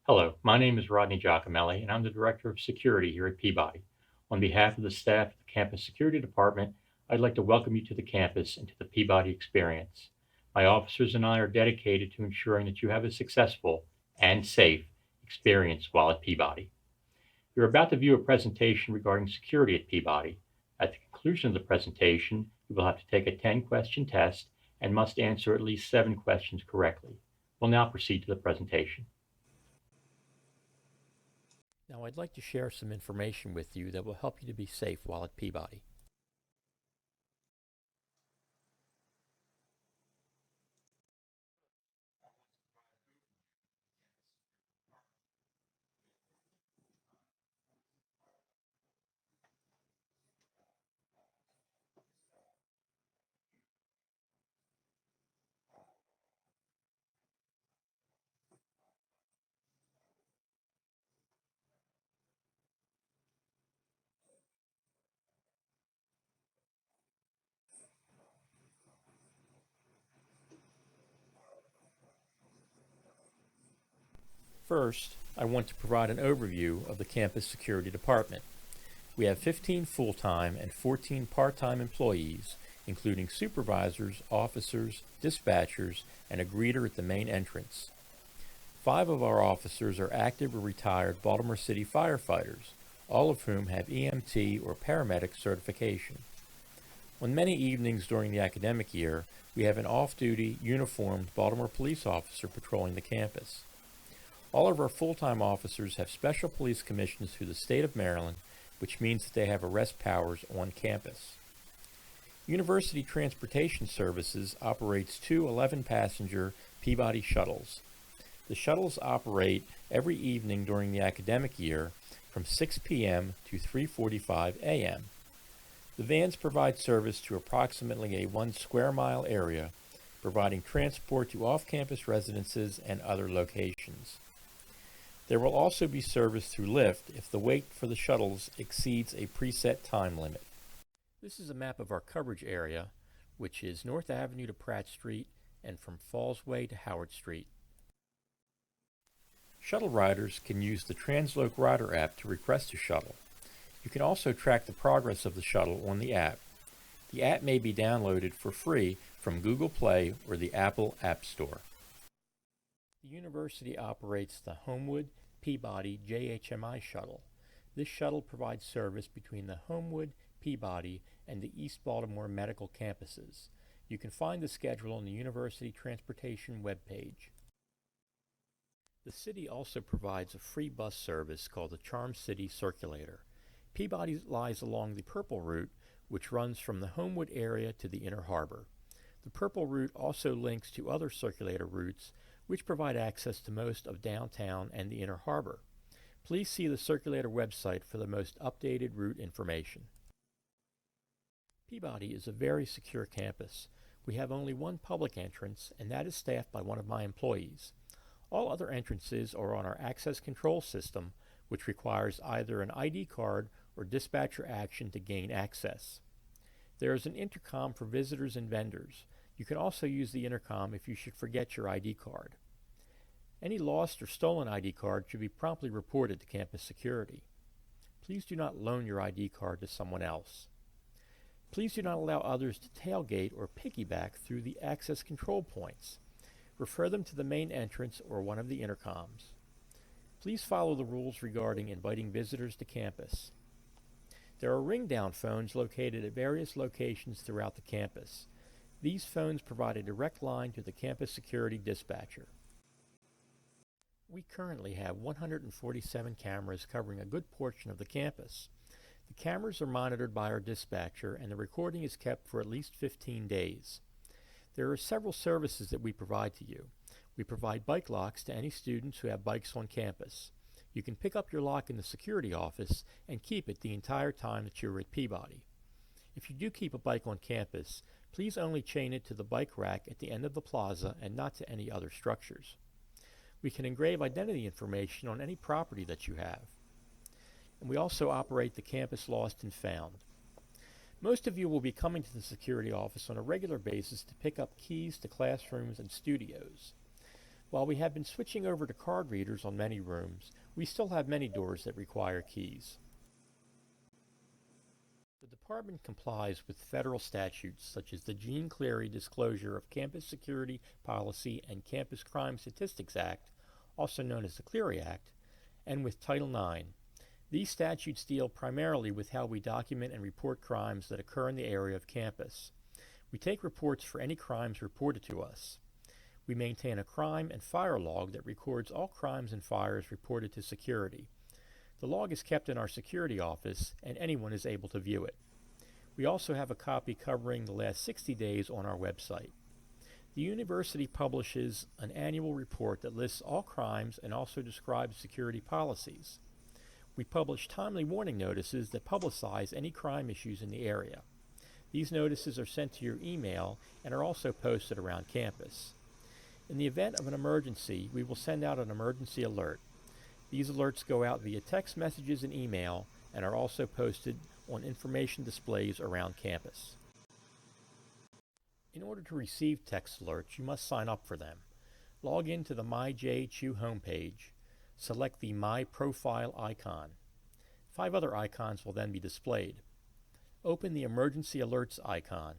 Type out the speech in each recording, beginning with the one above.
Hello, my name is Rodney Giacomelli, and I'm the Director of Security here at Peabody. On behalf of the staff of the Campus Security Department, I'd like to welcome you to the campus and to the Peabody experience. My officers and I are dedicated to ensuring that you have a successful and safe experience while at Peabody. You're about to view a presentation regarding security at Peabody. At the conclusion of the presentation, you will have to take a 10-question test and must answer at least 7 questions correctly. We'll now proceed to the presentation. Now I'd like to share some information with you that will help you to be safe while at Peabody. First, I want to provide an overview of the Campus Security Department. We have 15 full-time and 14 part-time employees, including supervisors, officers, dispatchers, and a greeter at the main entrance. 5 of our officers are active or retired Baltimore City firefighters, all of whom have EMT or paramedic certification. On many evenings during the academic year, we have an off-duty, uniformed Baltimore police officer patrolling the campus. All of our full-time officers have special police commissions through the state of Maryland, which means that they have arrest powers on campus. University Transportation Services operates 2 11-passenger Peabody shuttles. The shuttles operate every evening during the academic year from 6 p.m. to 3:45 a.m. The vans provide service to approximately a 1 square mile area, providing transport to off-campus residences and other locations. There will also be service through Lyft if the wait for the shuttles exceeds a preset time limit. This is a map of our coverage area, which is North Avenue to Pratt Street and from Fallsway to Howard Street. Shuttle riders can use the Transloc Rider app to request a shuttle. You can also track the progress of the shuttle on the app. The app may be downloaded for free from Google Play or the Apple App Store. The university operates the Homewood Peabody JHMI shuttle. This shuttle provides service between the Homewood, Peabody, and the East Baltimore medical campuses. You can find the schedule on the University Transportation webpage. The city also provides a free bus service called the Charm City Circulator. Peabody lies along the Purple Route, which runs from the Homewood area to the Inner Harbor. The Purple Route also links to other circulator routes, which provide access to most of downtown and the Inner Harbor. Please see the Circulator website for the most updated route information. Peabody is a very secure campus. We have only one public entrance, and that is staffed by one of my employees. All other entrances are on our access control system, which requires either an ID card or dispatcher action to gain access. There is an intercom for visitors and vendors. You can also use the intercom if you should forget your ID card. Any lost or stolen ID card should be promptly reported to campus security. Please do not loan your ID card to someone else. Please do not allow others to tailgate or piggyback through the access control points. Refer them to the main entrance or one of the intercoms. Please follow the rules regarding inviting visitors to campus. There are ring-down phones located at various locations throughout the campus. These phones provide a direct line to the campus security dispatcher. We currently have 147 cameras covering a good portion of the campus. The cameras are monitored by our dispatcher, and the recording is kept for at least 15 days. There are several services that we provide to you. We provide bike locks to any students who have bikes on campus. You can pick up your lock in the security office and keep it the entire time that you're at Peabody. If you do keep a bike on campus, please only chain it to the bike rack at the end of the plaza and not to any other structures. We can engrave identity information on any property that you have. And we also operate the Campus Lost and Found. Most of you will be coming to the security office on a regular basis to pick up keys to classrooms and studios. While we have been switching over to card readers on many rooms, we still have many doors that require keys. The department complies with federal statutes such as the Jean Cleary Disclosure of Campus Security Policy and Campus Crime Statistics Act, also known as the Cleary Act, and with Title IX. These statutes deal primarily with how we document and report crimes that occur in the area of campus. We take reports for any crimes reported to us. We maintain a crime and fire log that records all crimes and fires reported to security. The log is kept in our security office, and anyone is able to view it. We also have a copy covering the last 60 days on our website. The university publishes an annual report that lists all crimes and also describes security policies. We publish timely warning notices that publicize any crime issues in the area. These notices are sent to your email and are also posted around campus. In the event of an emergency, we will send out an emergency alert. These alerts go out via text messages and email and are also posted on information displays around campus. In order to receive text alerts, you must sign up for them. Log in to the MyJHU homepage, select the My Profile icon. 5 other icons will then be displayed. Open the Emergency Alerts icon.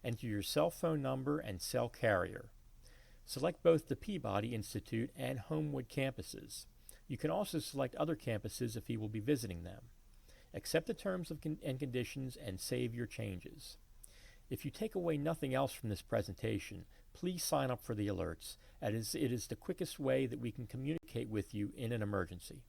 Enter your cell phone number and cell carrier. Select both the Peabody Institute and Homewood campuses. You can also select other campuses if you will be visiting them. Accept the terms and conditions and save your changes. If you take away nothing else from this presentation, please sign up for the alerts, as it is the quickest way that we can communicate with you in an emergency.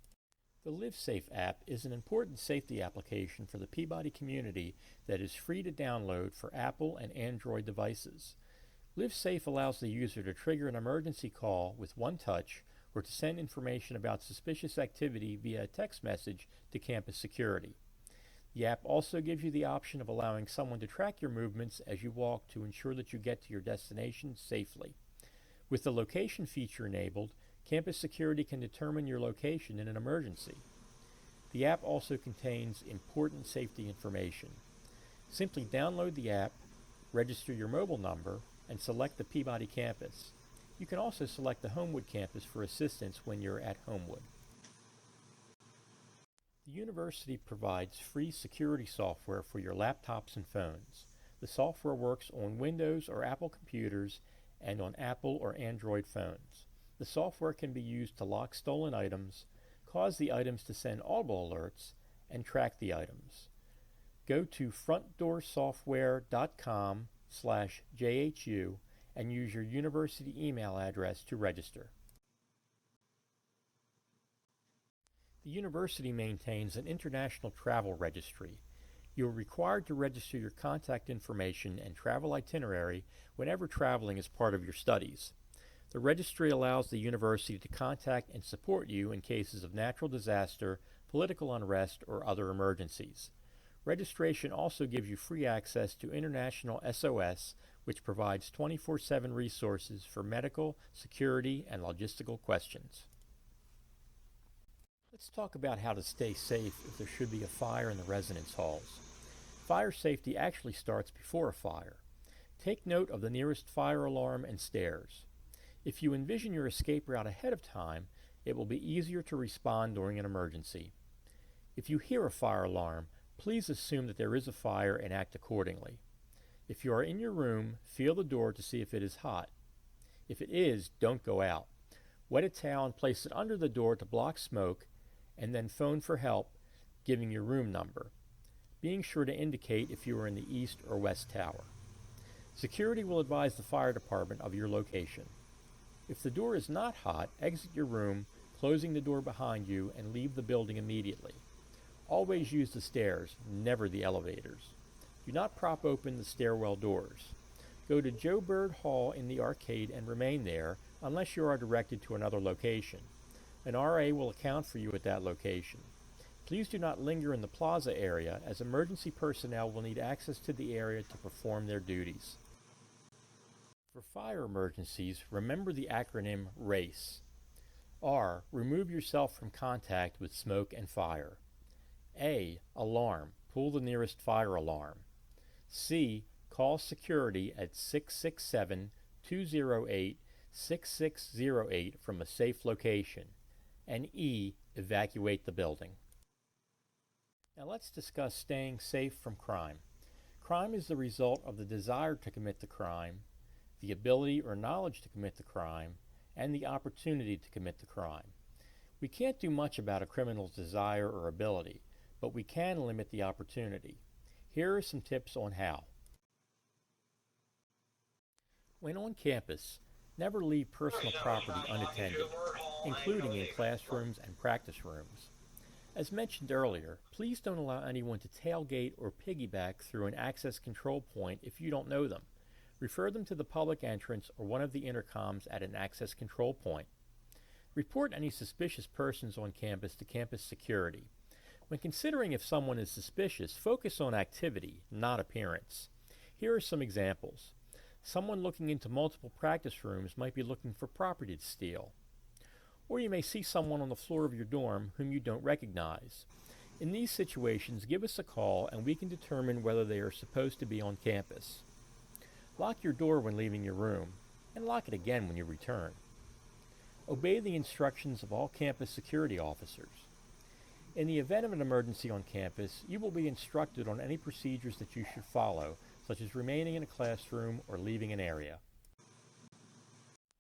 The LiveSafe app is an important safety application for the Peabody community that is free to download for Apple and Android devices. LiveSafe allows the user to trigger an emergency call with one touch or to send information about suspicious activity via a text message to campus security. The app also gives you the option of allowing someone to track your movements as you walk to ensure that you get to your destination safely. With the location feature enabled, campus security can determine your location in an emergency. The app also contains important safety information. Simply download the app, register your mobile number, and select the Peabody campus. You can also select the Homewood campus for assistance when you're at Homewood. The university provides free security software for your laptops and phones. The software works on Windows or Apple computers and on Apple or Android phones. The software can be used to lock stolen items, cause the items to send audible alerts, and track the items. Go to frontdoorsoftware.com/JHU and use your university email address to register. The university maintains an international travel registry. You are required to register your contact information and travel itinerary whenever traveling as part of your studies. The registry allows the university to contact and support you in cases of natural disaster, political unrest, or other emergencies. Registration also gives you free access to International SOS, which provides 24/7 resources for medical, security, and logistical questions. Let's talk about how to stay safe if there should be a fire in the residence halls. Fire safety actually starts before a fire. Take note of the nearest fire alarm and stairs. If you envision your escape route ahead of time, it will be easier to respond during an emergency. If you hear a fire alarm, please assume that there is a fire and act accordingly. If you are in your room, feel the door to see if it is hot. If it is, don't go out. Wet a towel and place it under the door to block smoke, and then phone for help, giving your room number, being sure to indicate if you are in the east or west tower. Security will advise the fire department of your location. If the door is not hot, exit your room, closing the door behind you, and leave the building immediately. Always use the stairs, never the elevators. Do not prop open the stairwell doors. Go to Joe Bird Hall in the arcade and remain there unless you are directed to another location. An RA will account for you at that location. Please do not linger in the plaza area, as emergency personnel will need access to the area to perform their duties. For fire emergencies, remember the acronym RACE. R. Remove yourself from contact with smoke and fire. A. Alarm. Pull the nearest fire alarm. C. Call security at 667-208-6999 6608 from a safe location, and E, evacuate the building. Now let's discuss staying safe from crime. Crime is the result of the desire to commit the crime, the ability or knowledge to commit the crime, and the opportunity to commit the crime. We can't do much about a criminal's desire or ability, but we can limit the opportunity. Here are some tips on how. When on campus, never leave personal property unattended, including in classrooms and practice rooms. As mentioned earlier, please don't allow anyone to tailgate or piggyback through an access control point if you don't know them. Refer them to the public entrance or one of the intercoms at an access control point. Report any suspicious persons on campus to campus security. When considering if someone is suspicious, focus on activity, not appearance. Here are some examples. Someone looking into multiple practice rooms might be looking for property to steal. Or you may see someone on the floor of your dorm whom you don't recognize. In these situations, give us a call and we can determine whether they are supposed to be on campus. Lock your door when leaving your room, and lock it again when you return. Obey the instructions of all campus security officers. In the event of an emergency on campus, you will be instructed on any procedures that you should follow, such as remaining in a classroom or leaving an area.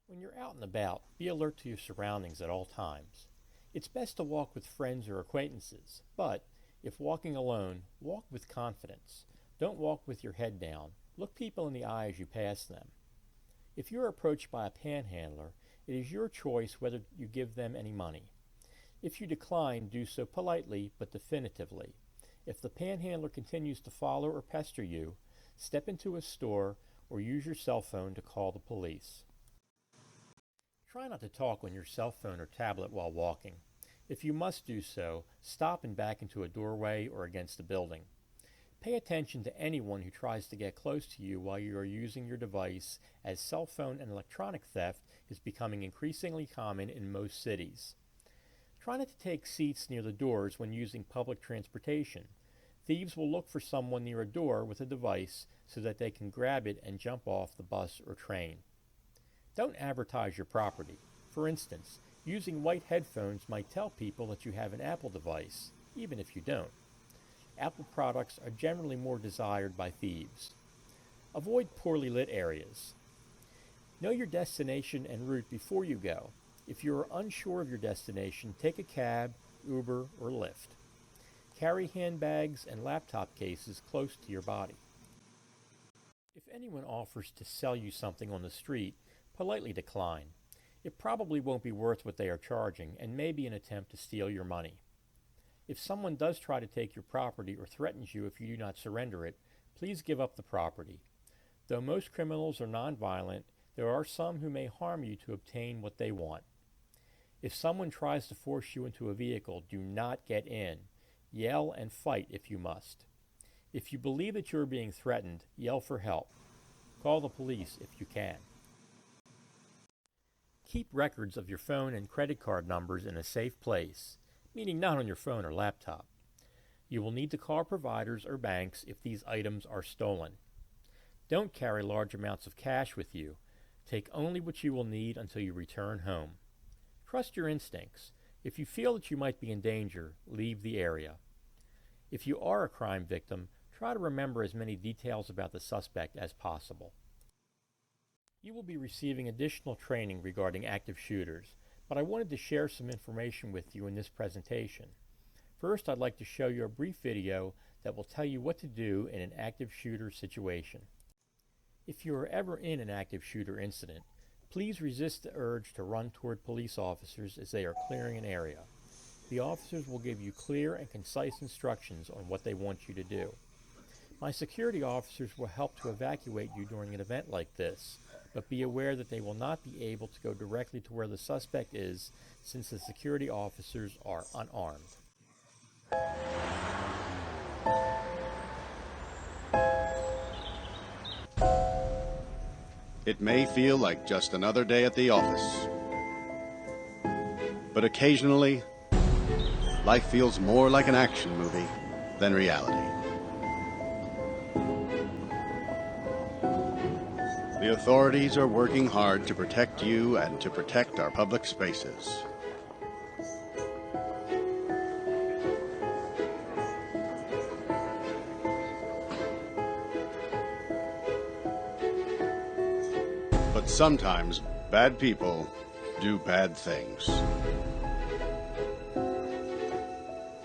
When you're out and about, be alert to your surroundings at all times. It's best to walk with friends or acquaintances, but if walking alone, walk with confidence. Don't walk with your head down. Look people in the eye as you pass them. If you're approached by a panhandler, it is your choice whether you give them any money. If you decline, do so politely but definitively. If the panhandler continues to follow or pester you, step into a store or use your cell phone to call the police. Try not to talk on your cell phone or tablet while walking. If you must do so, stop and back into a doorway or against a building. Pay attention to anyone who tries to get close to you while you are using your device, as cell phone and electronic theft is becoming increasingly common in most cities. Try not to take seats near the doors when using public transportation. Thieves will look for someone near a door with a device so that they can grab it and jump off the bus or train. Don't advertise your property. For instance, using white headphones might tell people that you have an Apple device, even if you don't. Apple products are generally more desired by thieves. Avoid poorly lit areas. Know your destination and route before you go. If you are unsure of your destination, take a cab, Uber, or Lyft. Carry handbags and laptop cases close to your body. If anyone offers to sell you something on the street, politely decline. It probably won't be worth what they are charging and may be an attempt to steal your money. If someone does try to take your property or threatens you if you do not surrender it, please give up the property. Though most criminals are nonviolent, there are some who may harm you to obtain what they want. If someone tries to force you into a vehicle, do not get in. Yell and fight if you must. If you believe that you are being threatened, yell for help. Call the police if you can. Keep records of your phone and credit card numbers in a safe place, meaning not on your phone or laptop. You will need to call providers or banks if these items are stolen. Don't carry large amounts of cash with you. Take only what you will need until you return home. Trust your instincts. If you feel that you might be in danger, leave the area. If you are a crime victim, try to remember as many details about the suspect as possible. You will be receiving additional training regarding active shooters, but I wanted to share some information with you in this presentation. First, I'd like to show you a brief video that will tell you what to do in an active shooter situation. If you are ever in an active shooter incident, please resist the urge to run toward police officers as they are clearing an area. The officers will give you clear and concise instructions on what they want you to do. My security officers will help to evacuate you during an event like this, but be aware that they will not be able to go directly to where the suspect is since the security officers are unarmed. It may feel like just another day at the office, but occasionally, life feels more like an action movie than reality. The authorities are working hard to protect you and to protect our public spaces. But sometimes bad people do bad things.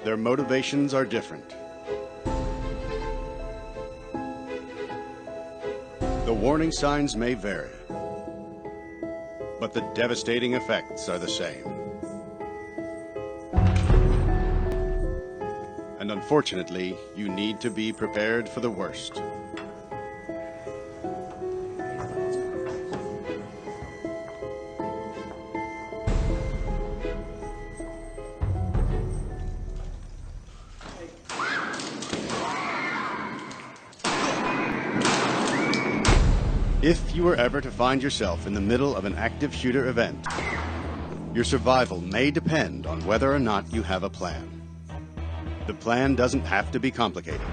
Their motivations are different. The warning signs may vary, but the devastating effects are the same. And unfortunately, you need to be prepared for the worst. If you were ever to find yourself in the middle of an active shooter event, your survival may depend on whether or not you have a plan. The plan doesn't have to be complicated.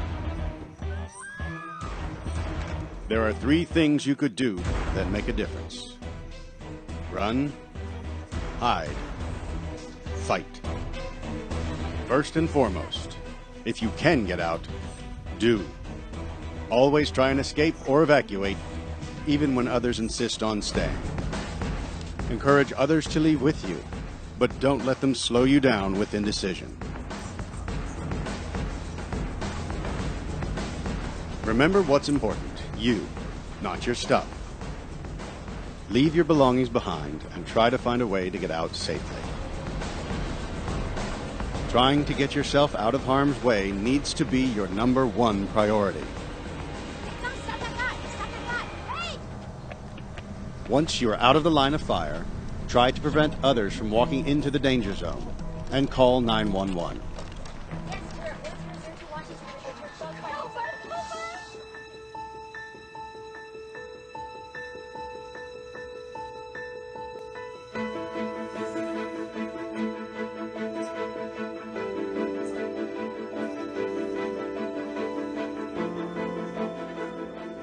There are 3 things you could do that make a difference. Run, hide, fight. First and foremost, if you can get out, do. Always try and escape or evacuate, even when others insist on staying. Encourage others to leave with you, but don't let them slow you down with indecision. Remember what's important, you, not your stuff. Leave your belongings behind and try to find a way to get out safely. Trying to get yourself out of harm's way needs to be your #1 priority. Once you are out of the line of fire, try to prevent others from walking into the danger zone and call 911.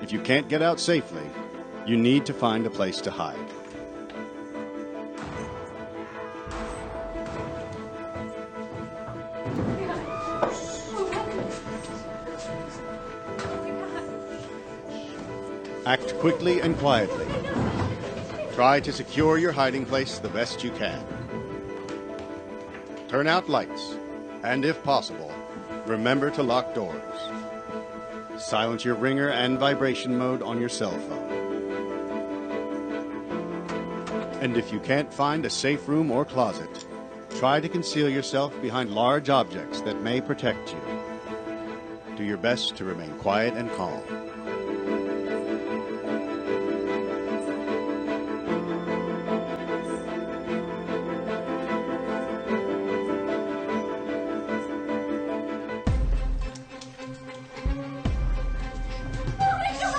If you can't get out safely, you need to find a place to hide. Act quickly and quietly. Try to secure your hiding place the best you can. Turn out lights, and if possible, remember to lock doors. Silence your ringer and vibration mode on your cell phone. And if you can't find a safe room or closet, try to conceal yourself behind large objects that may protect you. Do your best to remain quiet and calm.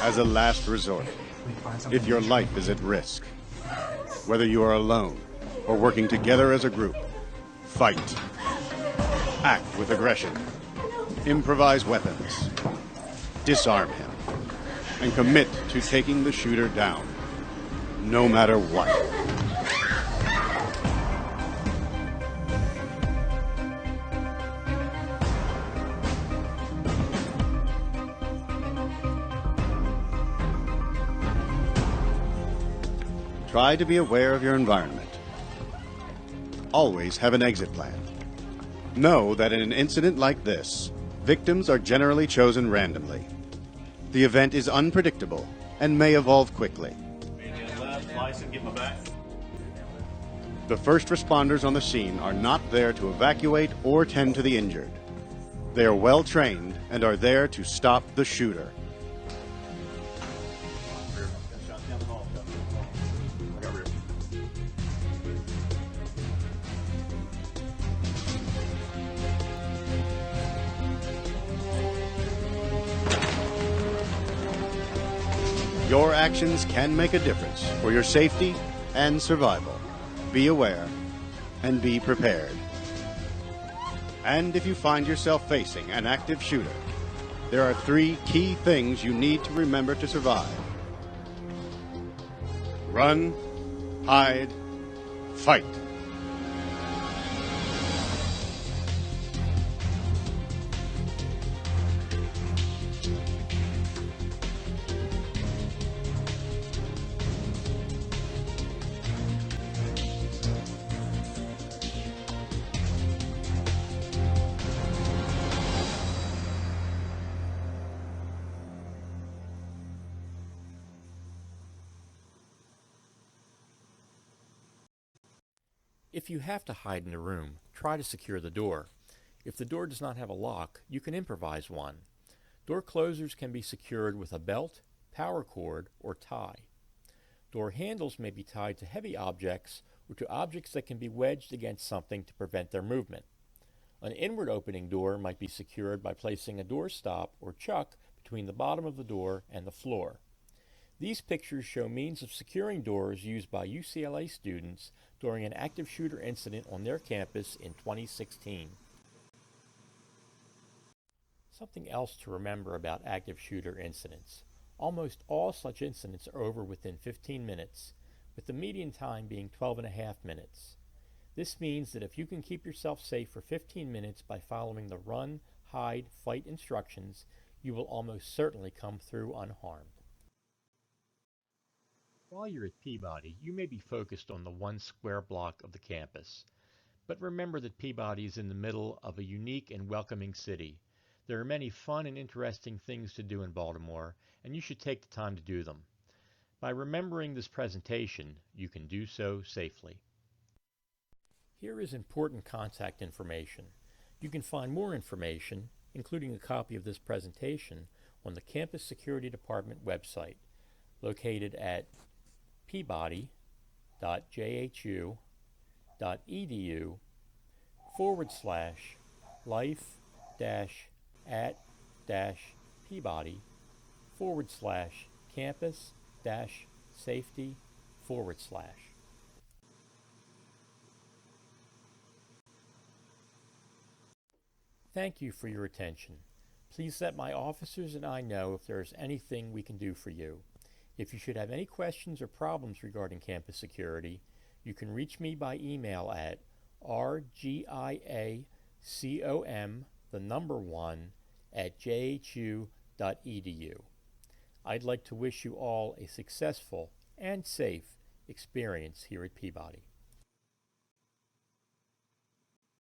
As a last resort, if your life is at risk, whether you are alone or working together as a group, fight. Act with aggression. Improvise weapons. Disarm him. And commit to taking the shooter down, no matter what. Try to be aware of your environment. Always have an exit plan. Know that in an incident like this, victims are generally chosen randomly. The event is unpredictable and may evolve quickly. The first responders on the scene are not there to evacuate or tend to the injured. They are well trained and are there to stop the shooter. Your actions can make a difference for your safety and survival. Be aware and be prepared. And if you find yourself facing an active shooter, there are 3 key things you need to remember to survive. Run, hide, fight. If you have to hide in a room, try to secure the door. If the door does not have a lock, you can improvise one. Door closers can be secured with a belt, power cord, or tie. Door handles may be tied to heavy objects or to objects that can be wedged against something to prevent their movement. An inward opening door might be secured by placing a door stop or chuck between the bottom of the door and the floor. These pictures show means of securing doors used by UCLA students during an active shooter incident on their campus in 2016. Something else to remember about active shooter incidents. Almost all such incidents are over within 15 minutes, with the median time being 12.5 minutes. This means that if you can keep yourself safe for 15 minutes by following the run, hide, fight instructions, you will almost certainly come through unharmed. While you're at Peabody, you may be focused on the one square block of the campus. But remember that Peabody is in the middle of a unique and welcoming city. There are many fun and interesting things to do in Baltimore, and you should take the time to do them. By remembering this presentation, you can do so safely. Here is important contact information. You can find more information, including a copy of this presentation, on the Campus Security Department website, located at peabody.jhu.edu/life-at-peabody/campus-safety/. Thank you for your attention. Please let my officers and I know if there is anything we can do for you. If you should have any questions or problems regarding campus security, you can reach me by email at rgiacom1@jhu.edu. I'd like to wish you all a successful and safe experience here at Peabody.